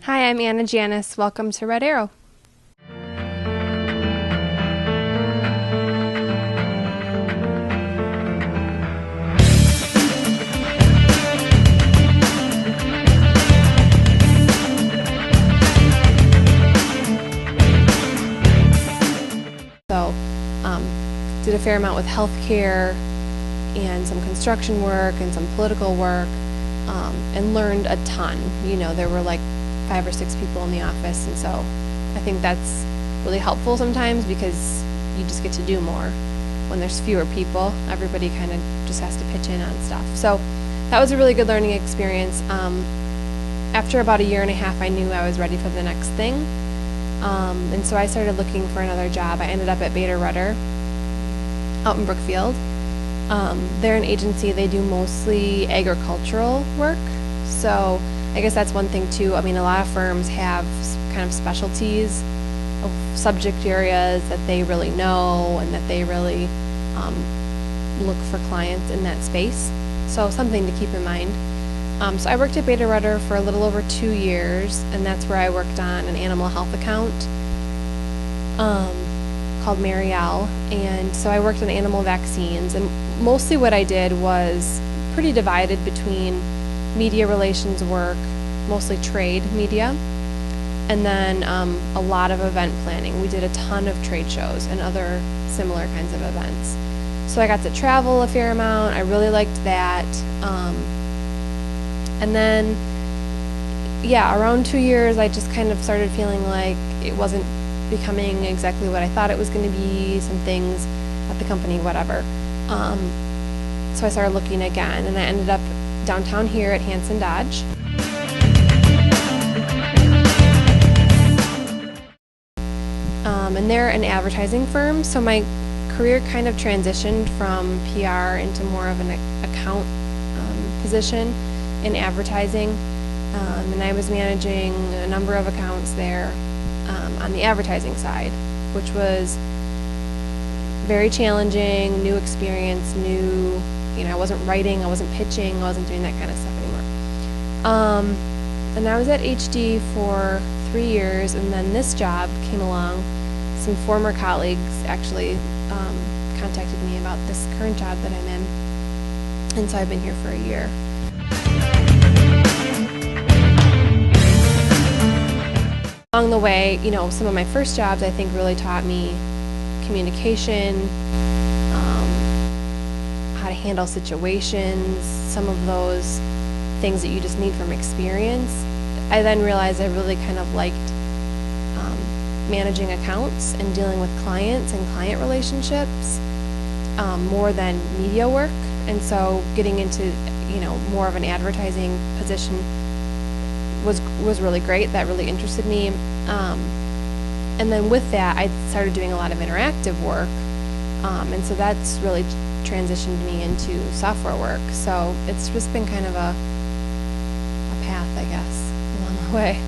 Hi, I'm Janusz. Welcome to Red Arrow. So, did a fair amount with healthcare and some construction work and some political work, and learned a ton. You know, there were like 5 or 6 people in the office, and so I think that's really helpful sometimes because you just get to do more. When there's fewer people, everybody kind of just has to pitch in on stuff. So that was a really good learning experience. After about 1.5 years, I knew I was ready for the next thing, and so I started looking for another job. I ended up at Beta Rutter out in Brookfield. They're an agency. They do mostly agricultural work, so I guess that's one thing too. I mean, a lot of firms have kind of specialties of subject areas that they really know and that they really look for clients in that space. So something to keep in mind. So I worked at Beta Rutter for a little over 2 years, and that's where I worked on an animal health account called Merial. And so I worked on animal vaccines, and mostly what I did was pretty divided between media relations work, mostly trade media, and then a lot of event planning. We did a ton of trade shows and other similar kinds of events. So I got to travel a fair amount. I really liked that. And then, yeah, around 2 years, I just kind of started feeling like it wasn't becoming exactly what I thought it was going to be, some things at the company, whatever. So I started looking again, and I ended up downtown here at Hanson Dodge. And they're an advertising firm, so my career kind of transitioned from PR into more of an account position in advertising, and I was managing a number of accounts there on the advertising side, which was very challenging, new experience, new, you know, I wasn't writing, I wasn't pitching, I wasn't doing that kind of stuff anymore. And I was at HD for 3 years, and then this job came along. Some former colleagues actually contacted me about this current job that I'm in, and so I've been here for 1 year. Along the way, you know, some of my first jobs I think really taught me communication, how to handle situations, some of those things that you just need from experience. I then realized I really kind of liked managing accounts and dealing with clients and client relationships more than media work, and so getting into, you know, more of an advertising position was really great. That really interested me, and then with that I started doing a lot of interactive work, and so that's really transitioned me into software work. So it's just been kind of a path, I guess, along the way.